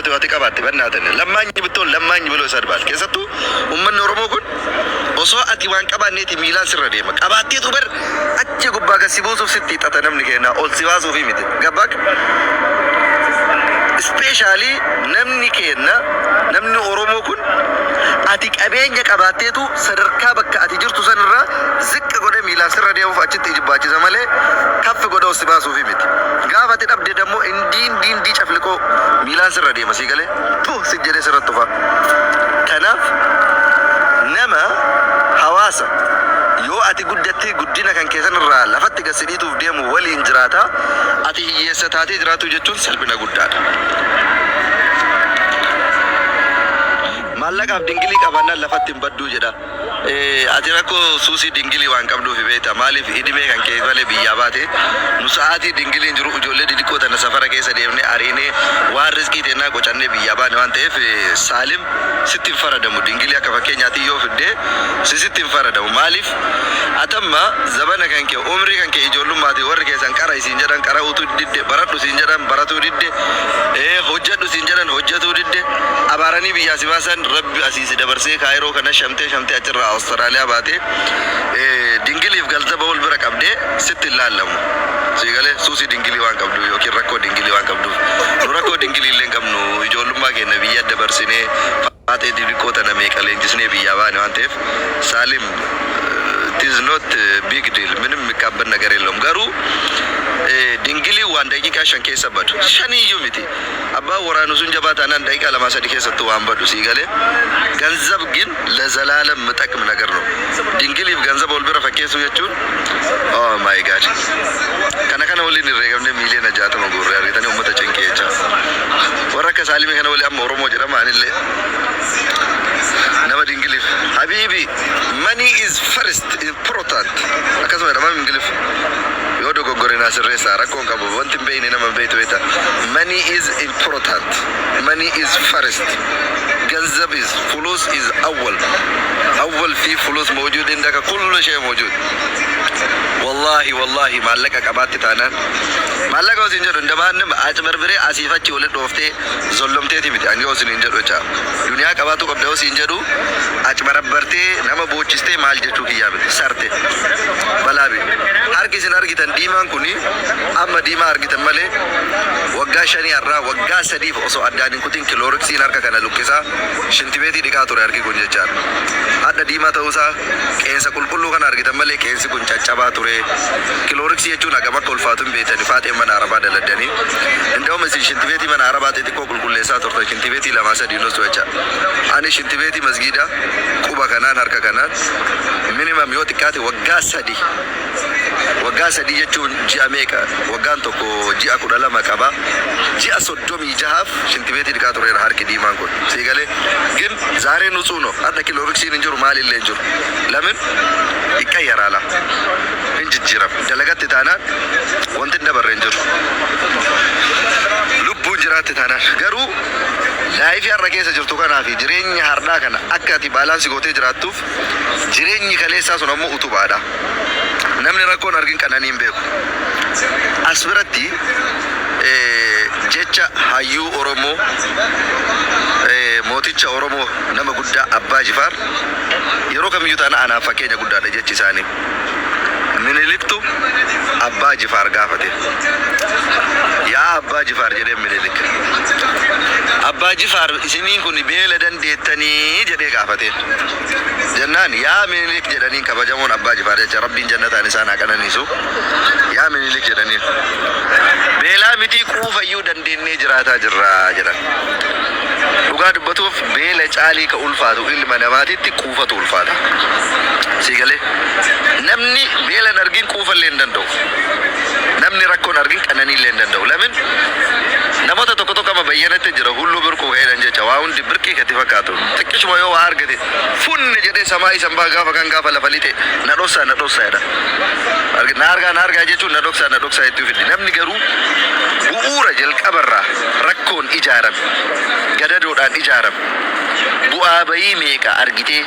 tu ati qabatte bannaatan lammaanyi bittoon lammaanyi biloo sadbaal keessattuu ummanni Oromoo kun osoo ati waan qabaanneeti miilaan sirra deema qabaatteetu bar achi gubbaa gasi buusuuf sitti xata namni keenna ol si baasuuf miti gabbaak especially namni keenna namni Oromoo kun ati qabeenya qabaatteetu sadarkaa bakka ati jirtu sanirraa ziqqa godhe miilaan sirra deemuuf achitti ijibbaachisa malee kaffi godhe ol si baasuuf miti gaafa ati dhabde dammoo indii cafliqoo miilaan sirra deema sii galee si jedhee sirra tufa kanaaf nama hawaasa yoo ati guddattee guddina kan keessanirraa lafatti gasidhiituuf deemu waliin jiraata ati hiyyeessa taatee jiraatu jechuun salphina guddaadha. Maallaqaaf dingilii qabannaan lafatti hin badduu jedha. Ati rakkoo suusii dingilii waan qabduuf beekta maaliif hidhimee kan kee malee biyyaa baate nu sa'aatii dingiliin jiru ijoollee xixiqqoo tana safara keessa deemnee ariinee waan riskii teennaa qocannee biyyaa baane waan ta'eef Saalim sitti hin faradamu dingilii akka fakkeenyaatti yoo fiddee sitti hin faradamu maaliif atamma zabana kan kee umrii kan kee ijoollummaati warri keessan qara isiin jedhan qara'uutu didde baradhu isiin jedhan baratuu didde hojjedhu isiin jedhan hojjetuu didde abaaranii biyyaa si baasan rabbi asiisi dabarsee kaayiroo kana shamtee achirraa Austraaliyaa baate dingiliif galzaba wal bira qabdee sitti hin laallamu siigalee suusii dingilii waan qabdu yookiin rakkoo dingilii waan qabduuf nu rakkoo dingilii illee hin qabnu ijoollummaa keenya biyya dabarsinee faatee xixiqqoo tana meeqa leenjisnee biyyaa baane waan ta'eef Saalim it is not big deal ምንም የሚካበድ ነገር የለውም garuu dingilii waan daqiiqaa 5 keessa badu 5 iyyuu miti abbaa waraanu sun jabaa taanaan daqiiqaa 2-3 keessatti waan badu sii galee ገንዘብ ግን ለዘላለም መጠቅም ነገር ነው dingiliif ገንዘብ ወል bira fakkeessu jechuun oh my god kana waliin irreegamne miiliyoona 60 gurree argitanii ummata cinqee jecha warra akka Saalimii kana wali amma Oromoo jedhama anillee nama dingiliif habibi money is first important akkasuma jedhama dingiliif yoo dogoggorina sirreessa rakkoon qabu wanti hin beekne nama beektu beekta money is important money is first ገንዘብ is فلوس is أول في فلوس موجود عندك كل شيء موجود والله معلقة كبات تانان معلقة وسنجر عندما نم أجمر بري أسيفة شولة دوفته ظلمته تبي أنجي وسنجر وجا دنيا كباتو كبده وسنجرو أجمر برته نما بوچسته مال جتو كيا بده سرته بلابي هر كيسي نار كتان ديمان كوني أما ديما هر كتان ماله وقا شاني أرى وقا سديف أسو أدانين كتين كلوركسي نار كنا لوكسا شنتبهتي دكاتور هر كي كونجي جار أدا ديما تاوسا كينسا كل كان هر كتان ماله كينسي كونجا چابا توري كلوركسي يجون أجمع كل فاتم بيتني فاتم من عربا دلدني عندهم مسجد شنتبهتي من عربا تيجي كل لسا تورتا شنتبهتي لما سدينوس توجا أنا شنتبهتي مسجدا كوبا كنان هر كنان minimum yoo xiqqaate waggaa sadii jechuun ji'a meeqa waggaan tokko ji'a 12 qaba ji'a 36 shintibeetii dhiqaa tureera harki diimaan kun sii galee ግን ዛሬ ንጹህ ነው አዳ ኪሎሪክሲን እንጀሩ ማሊለ እንጀሩ ለምን ይቀየራላ እንጅጅራም ደለገት ታናን ወንት እንደበረ እንጀሩ ልቡ እንጀራት ታናን ገሩ ላይፍ ያረከሰ ጅርቱ ከናፊ ጅሬኛ hardaa kana akka ati balance gootee jiraattuuf jireenyi kaleessaa sun ammoo utubaadha namni rakkoon argin qananiin beeku asbiratti jecha hayyuu Oromoo mooticha Oromoo nama guddaa Abbaa Jifaar yeroo kamiyyuu taana anaaf fakkeenya guddaadha jechi isaanii Miniliktu Abbaa Jifaar gaafate yaa Abbaa Jifaar jedhee Minilik Abbaa Jifaar isiniin kun beela dandeettanii jedhee gaafate jennaan yaa Minilik jedhaniin kabajamoon Abbaa Jifaar jecha rabbiin jannataan isaan haqananiisu yaa Minilik jedhaniin beelaa miti quufayyuu dandeennee jiraataa jirra jedhan dhugaa dubbatuuf beela caalii ka ulfaatu ilma namaatitti quufatu ulfaata sigalee namni beela nargin quufallee hin danda'u namni rakkoon argin qananiillee hin danda'u lamin namoota tokko tokko ma bayyanatti jira hullu birquu heedan jecha waa hundi birqii katti fakkaatu xiqqishuma yoo waa argate funne jedhee samaa isan baa gaafa kan gaafa lafa lite na dhoksaa jedha na argaa jechuun na dhoksaa itti fiddi namni garuu bu'uura jalqabarraa rakkoon ijaarame gadadoodhaan ijaarame bu'aa bayii meeqa argitee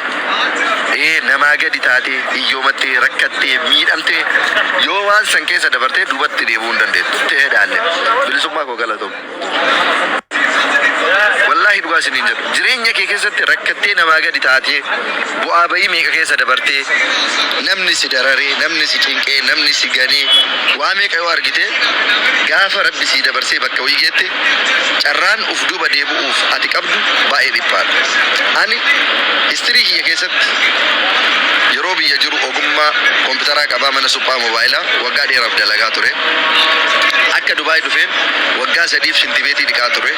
namaa gadi taatee hiyyoomattee rakkattee miidhamtee yoo waan san keessa dabartee dubatti deebi'uu hin dandeettu ta'ee dhaalle bilisummaa koo galatoom dhugaa isiniin jedhu jireenya kee keessatti rakkattee namaa gadi taatee bu'aa bayii meeqa keessa dabartee namni si dararee namni si cinqee namni si ganee waa meeqa yoo argite gaafa rabbi si dabarsee bakka wayii geette carraan uf duuba deebi'uuf ati qabdu baay'ee dhiphaadha. Ani histirii kiyya keessatti yeroo biyya jiru ogummaa kompiitaraa qabaa mana suphaa moobaayilaa waggaa dheeraaf dalagaa ture. Akka Dubaay dhufeen waggaa 3 shintibeetii dhiqaa ture.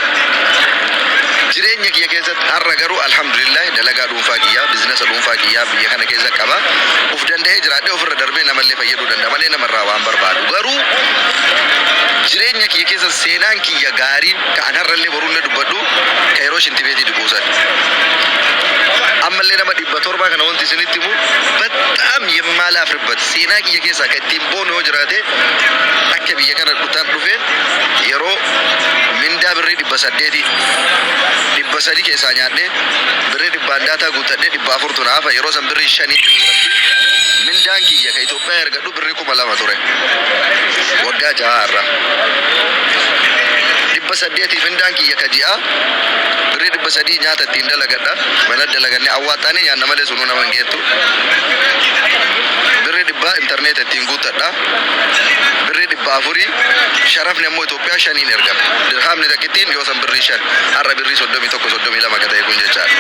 Jireenya kiyya keessatti har'a garuu alhamdulillah dalagaa dhuunfaa kiyyaa biizinasa dhuunfaa kiyyaa biyya kana keessa qaba. Uf danda'ee jiraadhee ofirra darbee namallee fayyaduu danda'a malee namarraa waan barbaadu. Garuu jireenya kiyya keessa seenaan kiyya gaariin kan har'allee boruullee dubbadhu ka yeroo shintibeetii dhiquusan. Ammallee nama 700 kana wanti isinitti himu በጣም የማላፍርበት seenaa kiyya keessaa kan ittiin boonu yoo jiraate akka biyya kana dhutaan dhufeen yeroo mindaa birrii 800 keessaa nyaadhee birrii 100 daataa guuttadhee 400 tunaafa yeroo san birrii 5 mindaan kiyya ka Itoophiyaa ergadhu birrii 2000 ture waggaa 6 irra 800 mindaan kiyya ka ji'a birrii 300 nyaata ittiin dalagadha mana dalaganne awwaataanii nyaanna malee sunuu nama hin geettu birrii 100 internet ittiin guuttadha birrii 400 sharafni ammoo Itoophiyaa 5 ergama dirhamni takkittiin yoo san birrii 5 har'a birrii 31 32 ka ta'e kun jechaadha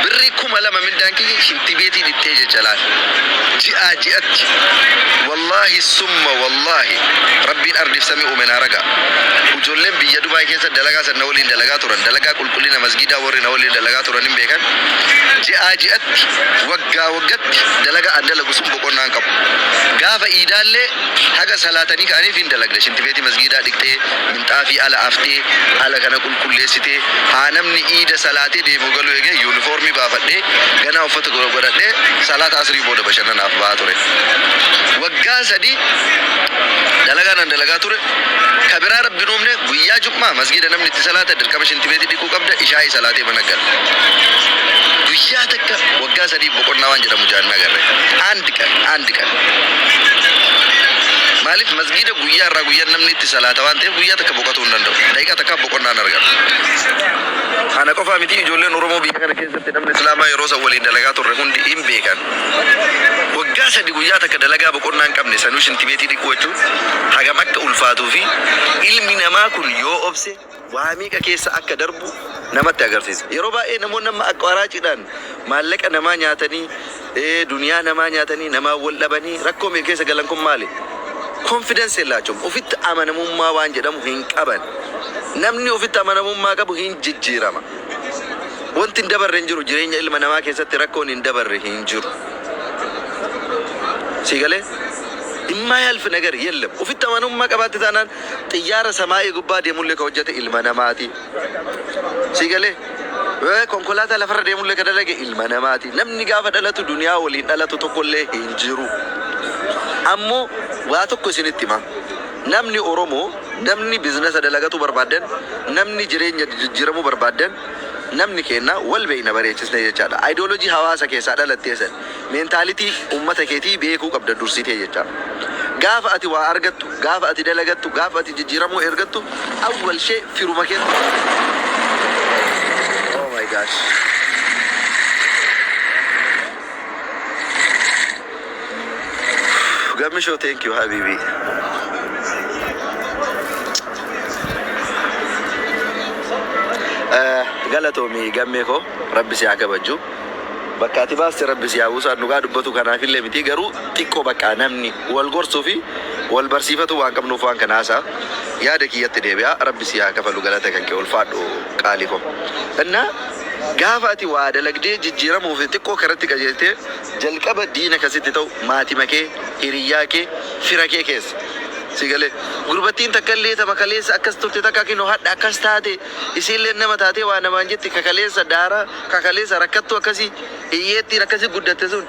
birrii 2000 mindaan kiyya shintibeetii dhittee jechalaan ji'atti wallahi summa wallahi rabbiin ardiif samii uumena raga ijoolleen biyya Dubaay keessa dalagaa san na waliin dalagaa turan dalagaa qulqullina masgiidaa warri na waliin dalagaa turan hin beekan ji'atti waggaatti dalagaa an dalagu sun boqonnaan qabu gaafa iidaallee haga salaatanii kaaniif hin dalagde shintibeetii masgiidaa dhiqxee minxaafii ala aftee ala kana qulqulleessitee haa namni iida salaatee deemu galuu eegee yuunifoormii baafadhee ganaa uffata godhadhee salaata asrii booda bashannanaaf ba'aa ture waggaa 3 dalagaa nan dalagaa ture kabiraa rabbi nuumne guyyaa jummaa masgiida namni itti salaata dirqama shintibeetii dhiquu qabda ishaa salaatee managgal guyyaa takka waggaa 3 boqonnaa waan jedhamu jaannaa garre andi kan maaliif masgiida guyyaa irraa guyyaa namni itti salaata waan ta'eef guyyaa takka boqotuu hin danda'u daqiiqaa takka boqonnaan argatu. Ana qofaa miti ijoolleen Oromoo biyya kana keessatti namni Islaamaa yeroo san waliin dalagaa turre hundi hin beekan. Waggaa 3 guyyaa takka dalagaa boqonnaa hin qabne sanuu shintibeetii dhiquu jechuun hagam akka ulfaatuu fi ilmi namaa kun yoo obse waa meeqa keessa akka darbu namatti agarsiisa. Yeroo baay'ee namoonni amma akka waraacidhaan maallaqa namaa nyaatanii duniyaa namaa nyaatanii namaa wal dhabanii rakkoo meeqa keessa galan kun maali? Confidence laachuun ofitti amanamummaa waan jedhamu hin qaban. Namni ofitti amanamummaa qabu hin jijjiirama. Wanti hin dabarre hin jiru jireenya ilma namaa keessatti rakkoon hin dabarre hin jiru. Sigalee dhimma yaalfi nagar yellam ofitti amanamummaa qabaatti taanaan xiyyaara samaa'ii gubbaa deemullee ka hojjete ilma namaati. Sigalee konkolaataa lafarra deemullee ka dalage ilma namaati. Namni gaafa dhalatu duniyaa waliin dhalatu tokkollee hin jiru. Ammoo waa tokko isinitti hima namni Oromoo namni biizinasa dalagatu barbaadan namni jireenya jijjiiramuu barbaadan namni kenna wal beeyna bareechisne jechaadha. Ideoloojii hawaasa keessaa dhalatteessan meentaalitii uummata keetii beekuu qabda dursitee jechaadha. Gaafa ati waa argattu gaafa ati dalagattu gaafa ati jijjiiramuu ergattu awwal shee firuma kenna. Oh my gosh. Gamisho, thank you, Habibi. Galatomi gammeko rabbi si akabaju. Bakka ati baaste rabbi si hawusa nugaa dubbatu kanaafillee miti garuu xiqqoo bakka namni wal gorsuu fi wal barsiifatu waan qabnuuf waan kanaasa yaada kiyyatti deebi'a rabbi si akafalu galata kan kee ulfaadhu qaaliifam. Innaa gaafa ati waa dalagdee jijjiiramuuf xiqqoo karatti qajeeltee jalqaba diina kasitti ta'u maatii makee hiriyyaa kee fira kee keessa sigalee gurbattiin takkallee tama kaleessa akkas turte takka kinoo hadha akkas taate isiillee nama taatee waa namaan jetti kakaleessa daara kakaleessa rakkattu akkasii hiyyeettiin akkasii guddatte sun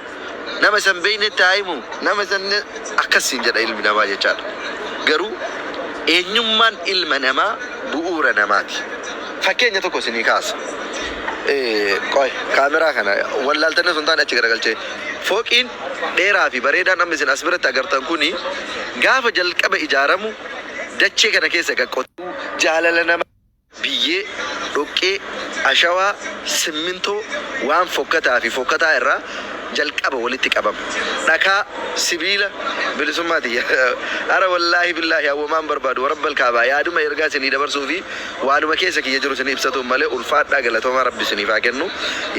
nama san beeyne taayimu nama san akkasiin jedha ilmi namaa jechaadha. Garuu eenyummaan ilma namaa bu'uura namaati. Fakkeenya tokko isinii kaasa. Qoy kaameraa kana wallaaltanii sun taane achi garagalchee fooqiin dheeraa fi bareedaan amma isin as biratti agartan kuni gaafa jalqaba ijaaramu dachee kana keessa gaqqotu jaalala nama biyyee dhoqqee ashawaa simmintoo waan fokkataa fi fokkataa irraa jalqaba walitti qabama. Dhakaa sibiila bilisummaati. Ara wallaahi billaahi hawwamaan barbaadu warabbal kaabaa yaaduma ergaa isinii dabarsuu fi waanuma keessa kiyya jiru isinii ibsatu malee ulfaadhaa galatoomaa rabbi isiniif haa kennu.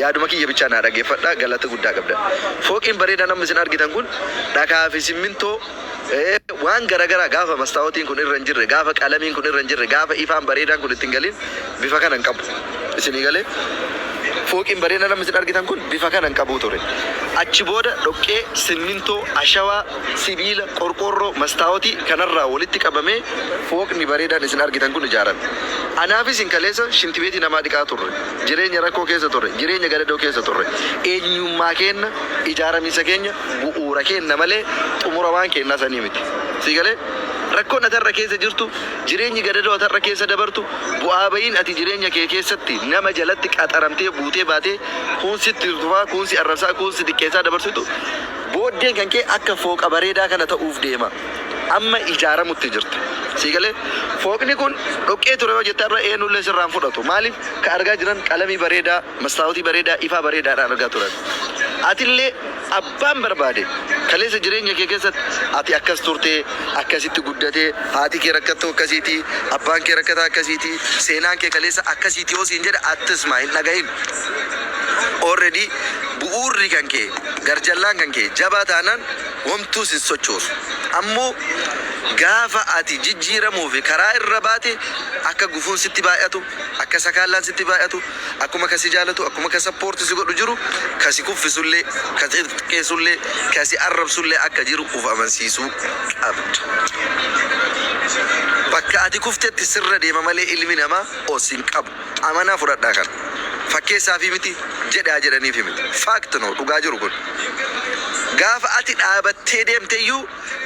Yaaduma kiyya bichaa naa dhaggeeffadhaa galata guddaa qabda. Fooqiin bareedaa namni isin argitan kun dhakaa fi simmintoo waan garagaraa gaafa mastaawotiin kun irra hin jirre gaafa qalamiin kun irra hin jirre gaafa ifaan bareedaan kun ittiin galin bifa kanan qabu isinii galee fooqiin bareedaa namni isin argitan kun bifa kanan qabu ture. Achi booda dhoqqee simmintoo ashawaa sibiila qorqorroo mastaawotii kanarraa walitti qabamee fooqni bareedaan isin argitan kun ijaarame. Anaafis hin kaleessa shintibeetii namaa dhiqaa turre jireenya rakkoo keessa turre jireenya gadadoo keessa turre eenyummaa keenya ijaaramiinsa keenya bu'uura keenya malee xumura waan keenyaa sanii miti. Sigalee rakkoon atarra keessa jirtu jireenyi gadadoo atarra keessa dabartu bu'aa bayiin ati jireenya kee keessatti nama jalatti qaxaramtee buutee baatee kuunsitti tufaa kuunsi arrabsaa kuunsi xiqqeessaa dabarsitu booddeen kan kee akka fooqa bareedaa kana ta'uuf deema. Amma ijaaramutti jirti. Sigalee fooqni kun dhoqqee ture yoo jettarra eenyullee sirraan fudhatu. Maaliif ka argaa jiran qalamii bareedaa mastaawotii bareedaa ifaa bareedaadhaan argaa turan. Atillee abbaan barbaade kaleessa jireenya kee keessatti ati akkas turtee akkasitti guddatee haati kee rakkattu akkasiiti abbaan kee rakkataa akkasiiti seenaan kee kaleessa akkasiiti yoo siin jedhe attismaa hin dhagahin. Already bu'uurri kan kee garjallaan kan kee jabaa taanaan homtuu sin sochoosu. Ammoo gaafa ati jijjiiramuu fi karaa irra baate akka gufuun sitti baay'atu akka sakaallaan sitti baay'atu akkuma kasi jaalatu akkuma ka sappoorti si godhu jiru kasi kuffisullee kasi xiqqeessullee kasi arrabsullee akka jiru uf amansiisuu qabda. Bakka ati kuftetti sirra deema malee ilmi namaa osin qabu. Amanaa fudhadhaa kana. Fakkeessaa fi miti jedhaa jedhaniif miti. Faakti noo dhugaa jiru kun. Gaafa ati dhaabattee deemteeyyuu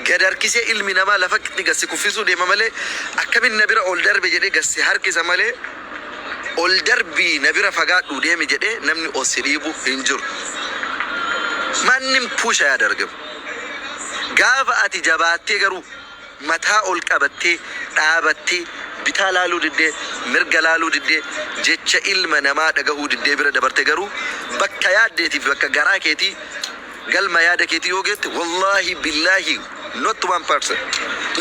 gad harkisee ilmi namaa lafa gassi kuffisuu deema malee akkamin na bira ol darbe jedhee gassi harkisa malee ol darbii na bira fagaadhu deemi jedhee namni osi dhiibu hin jiru. Manni puusha yaada argamu. Gaafa ati jabaattee garuu mataa ol qabattee dhaabattee bitaa laaluu diddee mirga laaluu diddee jecha ilma namaa dhagahuu diddee bira dabarte garuu bakka yaaddeetiif bakka garaa keetii galma yaada keetii yoo geette wallahi billahi not 1%.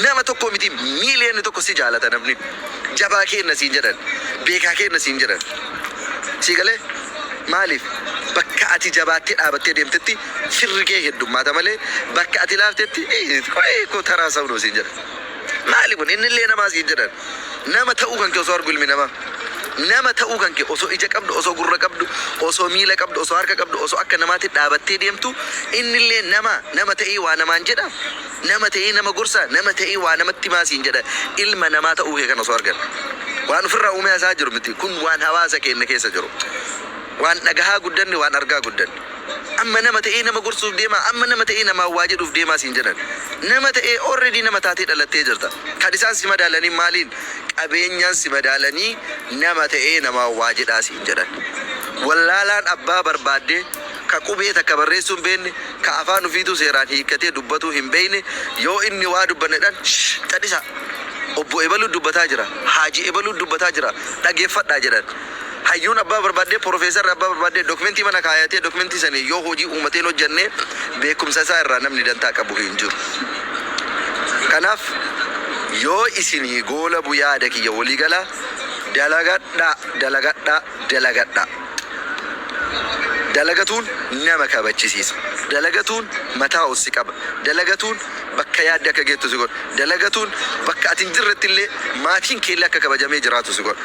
Nama tokko miti miiliyoonni tokko si jaalata namni jabaa keenna siin jedhan beekaa keenna siin jedhan. Sigalee maaliif bakka ati jabaattee dhaabattee deemtetti firri kee heddummaata malee bakka ati laaftetti ko taraa sabnoo siin jedhan. Maaliif kun innillee namaa siin jedhan nama ta'uu kan kee osoo argu ilmi namaa. Nama ta'uu kan kee osoo ija qabdu osoo gurra qabdu osoo miila qabdu osoo harka qabdu osoo akka namaatti dhaabattee deemtu innillee nama ta'ee waa namaan jedha nama ta'ee nama gorsa nama ta'ee waa namatti maasiin jedha ilma namaa ta'uu kee kan osoo argan waan ofirraa uumee isaa jiru miti kun waan hawaasa keenya keessa jiru waan dhagahaa guddanne waan argaa guddanne amma nama ta'ee nama gorsuuf deema amma nama ta'ee nama waa jedhuuf deemaa siin jedhan nama ta'ee already nama taatee dhalattee jirta kan isaan si madaalanii maaliin qabeenyaan si madaalanii nama ta'ee nama waa jedhaa siin jedhan wallaalaan abbaa barbaadde ka qubee takka barreessuu hin beekne ka afaan ufiitu seeraan hiikkatee dubbatuu hin beekne yoo inni waa dubbanedhaan cadhisa obbo ebaluu dubbataa jira haaji ebaluu dubbataa jira dhageeffadhaa jedhan hayyuun abbaa barbaadde profeesarri abbaa barbaadde dokumentii mana kaayatee dokumentii sanii yoo hojii uummateen hojjannee beekumsa isaa irraa namni dantaa qabu hin jiru. Kanaaf yoo isinii goola buyaada kiyya waliigalaa dalagadhaa. Dalagatuun nama kabachisiisa. Dalagatuun mataa ossi qaba. Dalagatuun bakka yaadde akka geettu si godha. Dalagatuun bakka ati hin jirretti illee maatiin keellee akka kabajamee jiraatu si godha.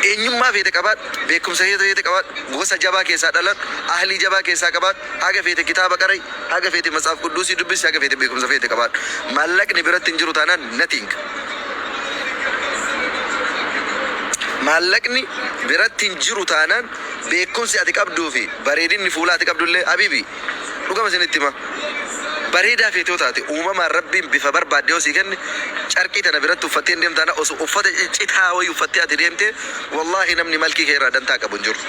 Eenyummaa feete qabaadhu, beekumsa feete qabaadhu, gosa jabaa keessaa dhaladhu, ahlii jabaa keessaa qabaadhu, haga feete kitaaba qaray, haga feete matsaaf qudduusii dubbisi, haga feete beekumsa feete qabaadhu. Maallaqni biratti hin jiru taanaan nothing. Maallaqni biratti hin jiru taanaan beekumsi ati qabduu fi bareedinni fuulaa ati qabdullee habiibi dhugama isinitti hima. Bareedaa feete yoo taate uumamaan rabbiin bifa barbaadde yoo sii kenne carqii tana biratti uffattee deemtaan osoo uffata citaa wayii uffattee ati deemte wallahi namni malkii kee irraa dantaa qabu hin jiru.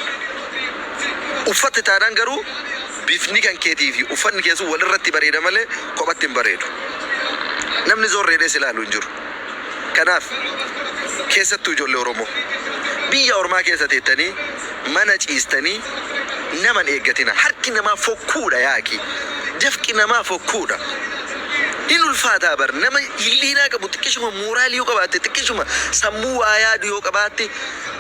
Uffatte taanaan garuu bifni kan keetii fi uffanni keessu walirratti bareeda malee kophatti hin bareedu. Namni zoorreedhee si ilaalu hin jiru. كناف كيستو جولي أورومو بيا أورما كيستيتني منج إستني نمن إيجتنا حركي نما فوكودا ياكي جفكي نما فوكودا إنو الفاتا بر نما يلينا كبو تكشما مورالي يو كباتي تكشما سمو آياد يو كباتي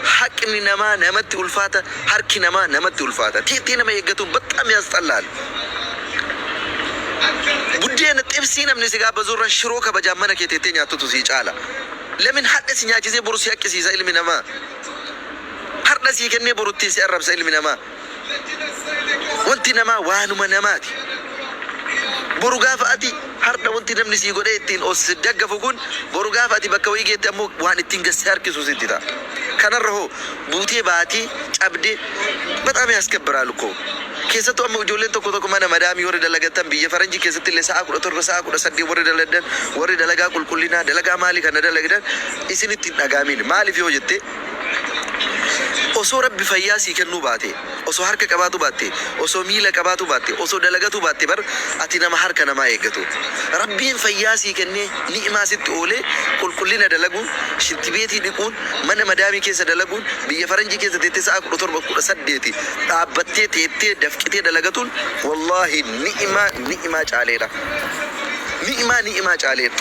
حقني نما نمت الفاتا حركي نما نمت الفاتا تي نما إيجتون بطعم يستلال بدينا تبسينا من سيجا بزور الشروكة بجامنا كي تيتين ياتو تسيج على لمن حد سنيا جزء بروسيا كسي سائل من ما حد سي كني بروتي سي عرب سائل من ما وانتي نما وانو ما نماتي بروغاف أتي حد وانتي نمني سي قولي تين أو سدق فوقون بروغاف أتي بكوي جت أمو وان تين كسر كسوسي تدا كان الرهو بوتي باتي أبدي بتأمي أسكبر علىكو كيسة أمو جولين تو كتو كمان مدام يوري دلقتهم بيجي فرنجي كيسة اللي ساق وتر ساق ورسدي وري دلقدن وري دلقا كلنا دلقا مالي كنا دلقدن إسني تناقامين مالي في وجدتي أصور بفياسي كنو باتي أصور حركة كباتو باتي أصور ميلا كباتو باتي أصور دلقاتو باتي بر أتينا ما حركة نما يجتو ربين فياسي كني نيما ست أولي كلنا دلقون شنتبيتي نكون من مدامي كيسة دلقون بيجي فرنجي كيسة تيتي ساق وتر ورسدي أبتي تيتي دفكتي دلقاتون والله نيما علينا نيما علينا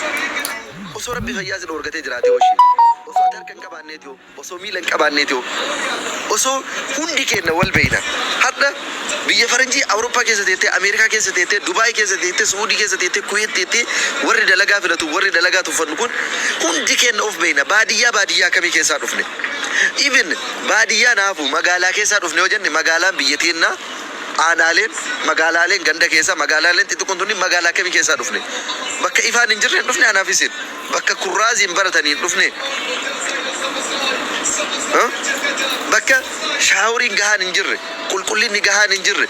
أصور بفياسي الورقتي جراتي وشي osoo harkan qabaanneetio osoo miilan qabaanneetio osoo hundi keenya wal beeyna hadda biyya faranjii awurooppaa keessa teettee ameerikaa keessa teettee dubaay keessa teettee suudii keessa teettee kuweet teettee warri dalagaa filatu warri dalagaa tuffannu kun hundi keenya of beeyna baadiyyaa kamii keessaa dhufne even baadiyyaa naafu magaalaa keessaa dhufne yoo jenne magaalaan biyya teenna aanaaleen magaalaaleen ganda keessa magaalaaleen xixiqqoon tunni magaalaa kamii keessaa dhufne bakka ifaan hin jirre dhufne anaafisin bakka kurraaziin baratanii dhufne bakka shaawuriin gahaan hin jirre qulqullinni gahaan hin jirre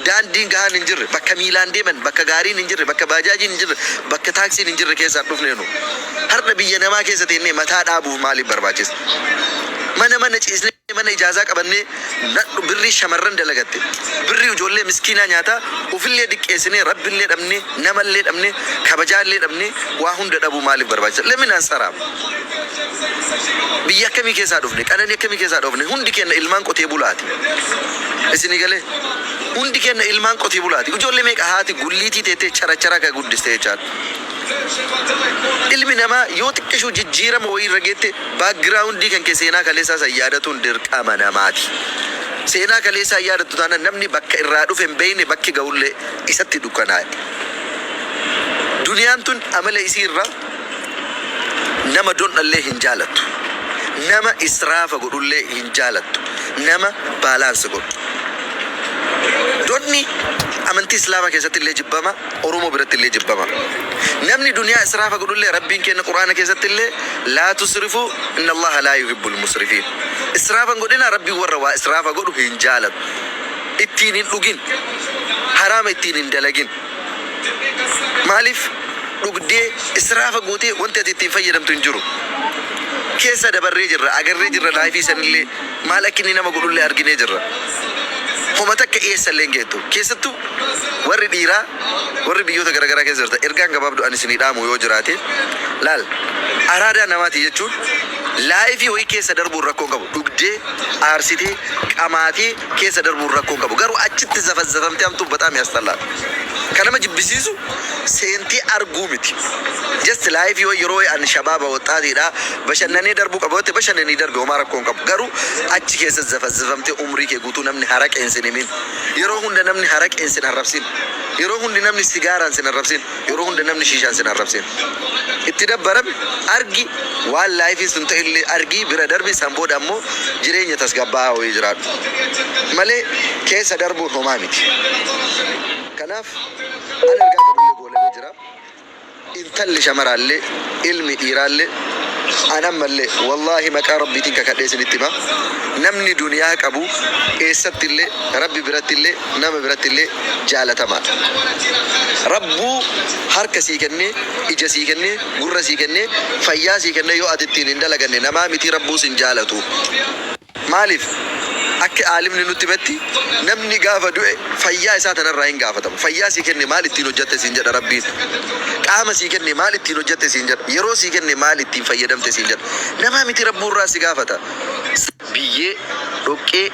daandiin gahaan hin jirre bakka miilaan deeman bakka gaariin hin jirre bakka baajaajiin hin jirre bakka taaksiin hin jirre keessaa dhufne nu har'a biyya namaa keessa teennee mataa dhaabuuf maaliif barbaachisa mana ciisnee mana ijaazaa qabannee birrii shamarran dalagatte birrii ijoollee miskiinaa nyaata ufillee diqqeessinee rabbillee dhabnee namallee dhabnee kabajaallee dhabnee waa hunda dhabuu maaliif barbaachisa leminaan saraa biyya akkamii keessaa dhufne qananii akkamii keessaa dhufne hundi keenya ilmaan qotee bulaati isinii galee hundi keenya ilmaan qotee bulaati ijoollee meeqa haati gulliitii teettee chara ka guddiste jechaadha ilmi namaa yoo xiqqishuu jijjiirama wayii irra geette baakgiraawundii kan kee seenaa kaleessaa san yaadatuun dirqama namaati seenaa kaleessaa yaadattu taana namni bakka irraa dhufe hin beeyne bakki ga'ullee isatti dukkanaa'e duniyaan tun amala isii irraa nama dondhallee hin jaalattu nama israafa godhullee hin jaalattu nama baalaansi godhu donni amantii islaamaa keessatti illee jibbama oromoo biratti illee jibbama namni duniyaa israafa godhullee rabbiin kenna quraana keessatti illee laa tusrifu inna allaha laa yuhibbul musrifiin israafan godhina rabbiin warra waa israafa godhu hin jaalatu ittiin hin dhugin haraama ittiin hin dalagin maaliif dhugdee israafa gootee wanti ati ittiin fayyadamtu hin jiru keessa dabarree jirra agarree jirra laayifii sanillee maal akka inni nama godhullee arginee jirra homa takka eessallee geettu keessattuu warri dhiiraa warri biyyoota garaagaraa keessa jirta ergaan gabaabduu ani isinii dhaamu yoo jiraate laal araadaa namaati jechuun laayifii wayii keessa darbuun rakkoon qabu dhugdee aarsitee qamaatee keessa darbuun rakkoon qabu garuu achitti zafazzafamtee hamtuu bataam yaastallaa kanama jibbisiisu seentee arguu miti just laayifii wayii yeroo an shabaaba waxaatiidha bashannanee darbuu qabaate bashannanii darbe homaa rakkoon qabu garuu achi keessa zafazzafamtee umrii kee guutuu namni haraqeensin himin yeroo hunda namni haraqeensin harrabsin yeroo hundi namni sigaaraan sin harrabsin yeroo hunda namni shiishaan sin harrabsin itti dabbarame argi waan laayifii sun ta'illee argii bira darbi san booda ammoo jireenya tasgabbaa'aa wayii jiraadhu malee keessa darbuun homaa miti kanaaf an ergaa qabullee goolamee jira intalli shamaraallee ilmi dhiiraallee anammallee wallaahi maqaa rabbiitiin kakadhee isinitti hima namni duniyaa qabu eessattillee rabbi birattillee nama birattillee jaalatamaadha rabbuu harka sii kennee ija sii kennee gurra sii kennee fayyaa sii kennee yoo ati ittiin hin dalaganne namaa miti rabbuu sin jaalatu maaliif akka aalimni nutti betti namni gaafa du'e fayyaa isaa tanarraa hin gaafatamu. Fayyaa sii kenne maal ittiin hojjette siin jedha Rabbiin. Qaama sii kenne maal ittiin hojjette siin jedha. Yeroo sii kenne maal ittiin fayyadamte siin jedha. Nama miti Rabbuurraa si gaafata. Biyyee dhoqqee